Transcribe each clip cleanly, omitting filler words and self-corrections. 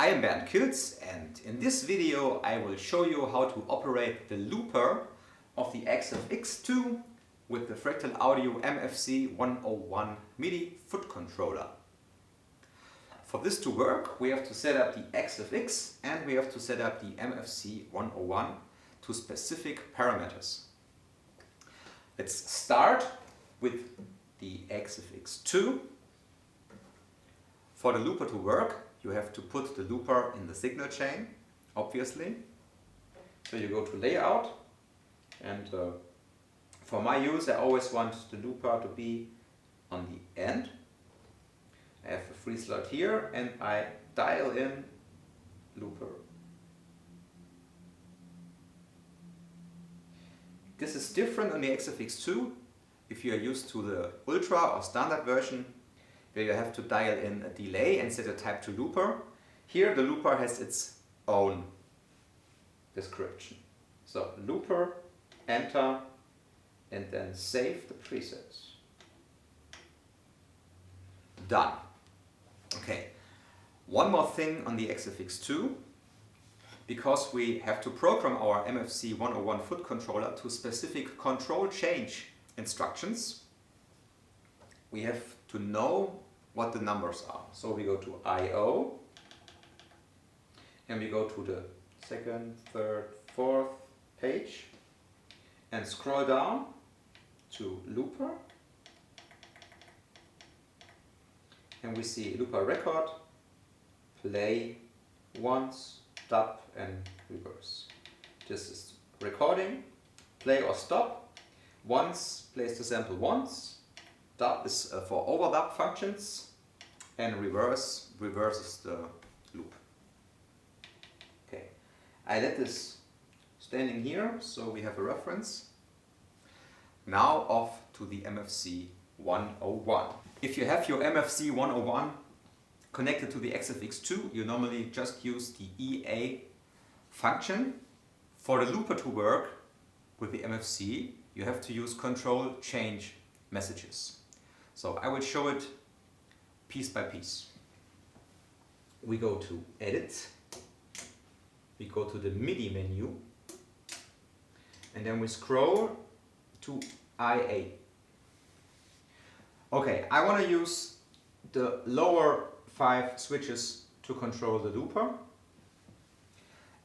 I am Bernd Kilz, and in this video I will show you how to operate the looper of the AxeFX II with the Fractal Audio MFC101 MIDI foot controller. For this to work, we have to set up the AxeFX and we have to set up the MFC101 to specific parameters. Let's start with the AxeFX II. For the looper to work, you have to put the looper in the signal chain, obviously. So you go to Layout, and for my use I always want the looper to be on the end. I have a free slot here and I dial in looper. This is different on the AxeFX II if you are used to the Ultra or Standard version, where you have to dial in a delay and set a type to looper. Here the looper has its own description. So looper, enter, and then save the presets. Done. Okay, one more thing on the AxeFX II. Because we have to program our MFC101 foot controller to specific control change instructions, we have to know what the numbers are. So we go to IO and we go to the second, third, fourth page and scroll down to looper, and we see looper record, play, once, stop and reverse. This is recording, play or stop. Once plays the sample once, dub is for overdub functions, and reverse reverses the loop. Okay, I let this standing here so we have a reference. Now off to the MFC101. If you have your MFC101 connected to the AxeFX II, you normally just use the EA function. For the looper to work with the MFC, you have to use control change messages. So I will show it piece by piece. We go to Edit, we go to the MIDI menu, and then we scroll to IA. Okay, I want to use the lower 5 switches to control the looper,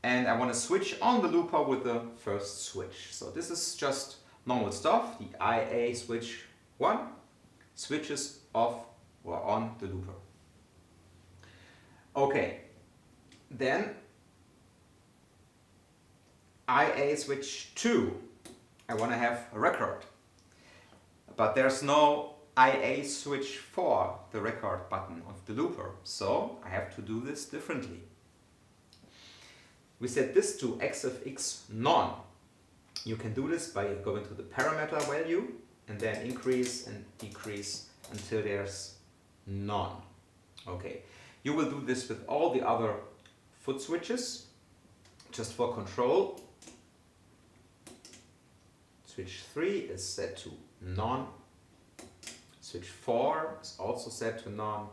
and I want to switch on the looper with the first switch. So this is just normal stuff. The IA switch 1 switches off or on the looper. Okay, then IA switch 2, I want to have a record, but there's no IA switch for the record button of the looper, so I have to do this differently. We set this to AxeFX none. You can do this by going to the parameter value and then increase and decrease until there's none. Okay, you will do this with all the other foot switches. Just for control, switch 3 is set to none. Switch 4 is also set to none.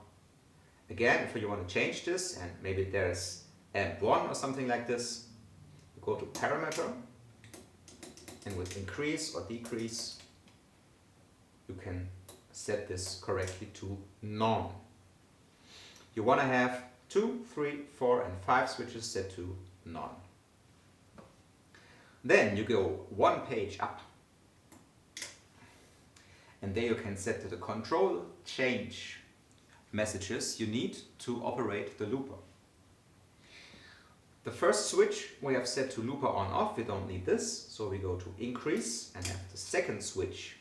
Again, if you want to change this, and maybe there's AMP1 or something like this, you go to parameter, and with increase or decrease, you can set this correctly to none. You want to have 2, 3, 4 and 5 switches set to none. Then you go one page up, and there you can set the control change messages you need to operate the looper. The first switch we have set to looper on off, we don't need this, so we go to increase and have the second switch.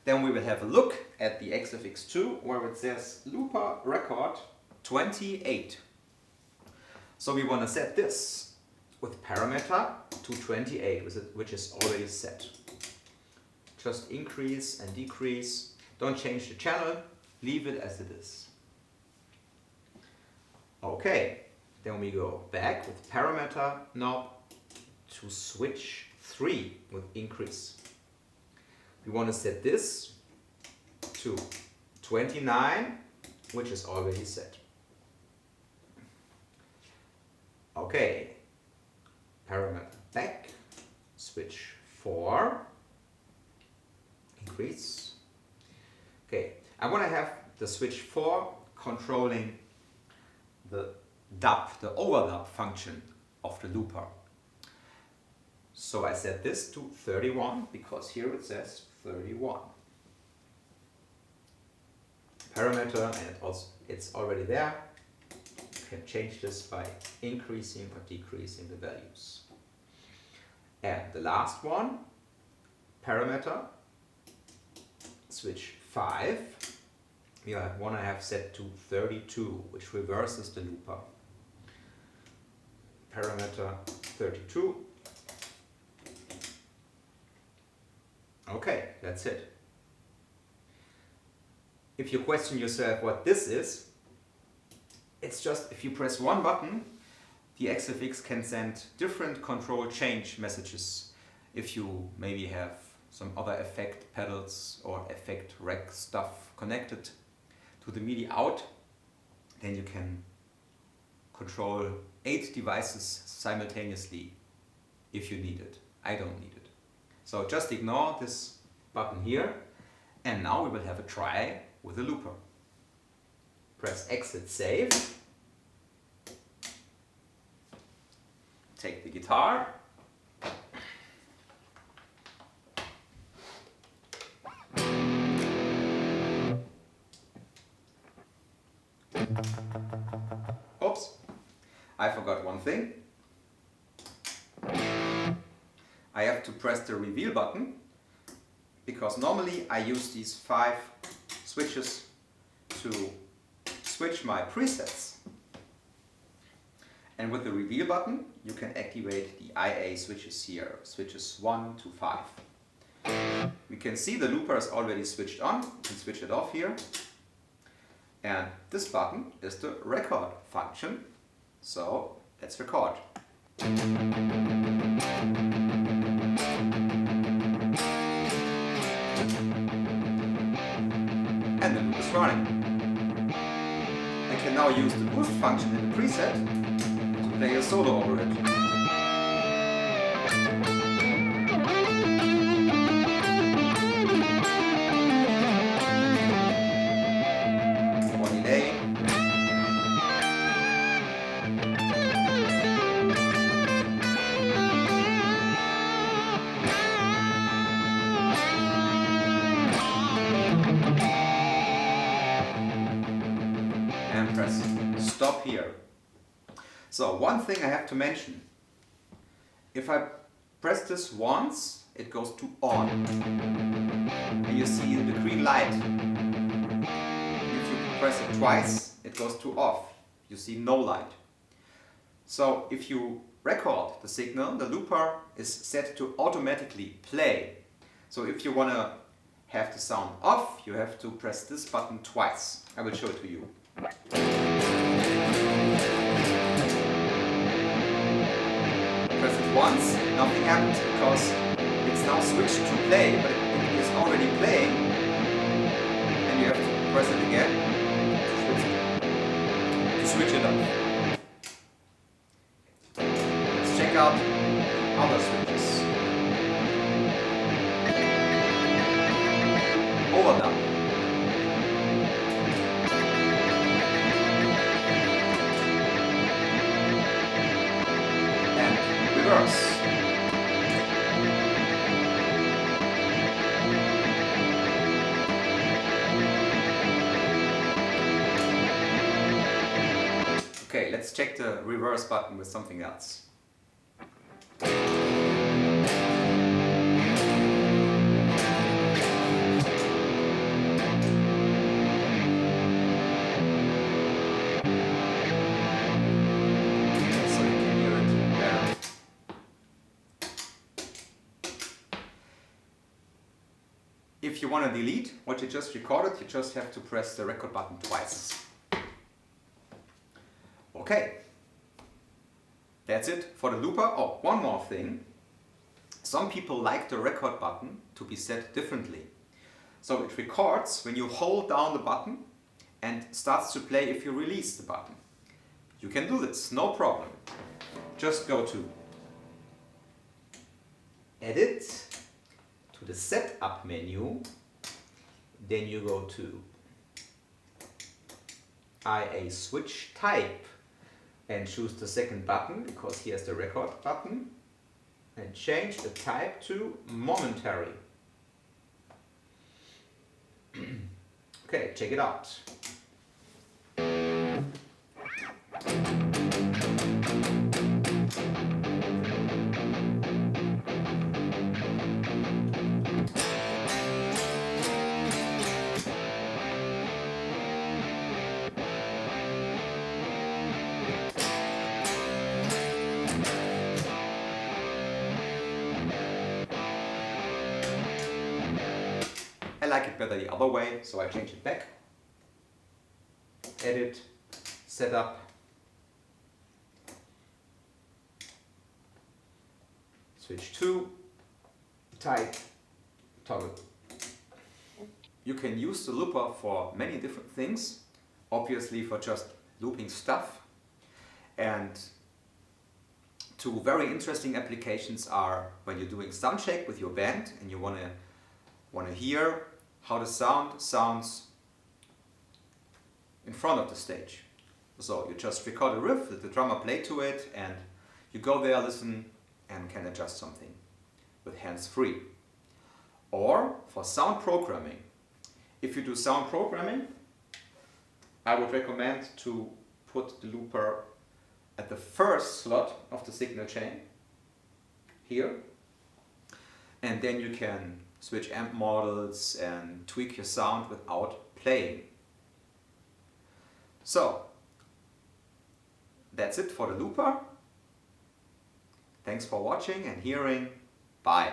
Then we will have a look at the AxeFX II where it says looper record 28. So we want to set this with parameter to 28, which is already set. Just increase and decrease. Don't change the channel, leave it as it is. Okay, then we go back with parameter knob to switch 3 with increase. We want to set this to 29, which is already set. Okay, parameter back, switch 4, increase. Okay, I want to have the switch 4 controlling the dub, the overdub function of the looper. So I set this to 31 because here it says 31. Parameter, and it's already there. You can change this by increasing or decreasing the values. And the last one, parameter, switch 5. We want to have set to 32, which reverses the looper. Parameter 32. Okay, that's it. If you question yourself what this is, it's just if you press one button, the AxeFX can send different control change messages. If you maybe have some other effect pedals or effect rack stuff connected to the MIDI out, then you can control 8 devices simultaneously if you need it. I don't need it. So just ignore this button here, and now we will have a try with the looper. Press exit save, take the guitar, oops, I forgot one thing. I have to press the reveal button because normally I use these 5 switches to switch my presets. And with the reveal button you can activate the IA switches here, switches 1 to 5. We can see the looper is already switched on, you can switch it off here. And this button is the record function, so let's record. And the loop is running. I can now use the boost function in the preset to play a solo over it. More delay. And press stop here. So one thing I have to mention, if I press this once, it goes to on. And you see the green light. If you press it twice, it goes to off. You see no light. So if you record the signal, the looper is set to automatically play. So if you want to have the sound off, you have to press this button twice. I will show it to you. Press it once, nothing happens because it's now switched to play, but it is already playing. And you have to press it again to switch it off. Let's check out other switches. Overdub. Reverse. Okay, let's check the reverse button with something else. If you want to delete what you just recorded, you just have to press the record button twice. Okay, that's it for the looper. Oh, one more thing. Some people like the record button to be set differently. So it records when you hold down the button and starts to play if you release the button. You can do this, no problem. just go to Edit, to the Setup menu, then you go to IA Switch Type and choose the second button, because here's the record button, and change the type to momentary. Okay, check it out. I like it better the other way, so I change it back. Edit, Setup, Switch to, Type, Toggle. You can use the looper for many different things, obviously for just looping stuff, and two very interesting applications are when you're doing soundcheck with your band and you want to hear how the sound sounds in front of the stage. So you just record a riff that the drummer played to it, and you go there, listen, and can adjust something with hands-free. Or for sound programming. If you do sound programming, I would recommend to put the looper at the first slot of the signal chain, here, and then you can switch amp models and tweak your sound without playing. So, that's it for the looper. Thanks for watching and hearing. Bye.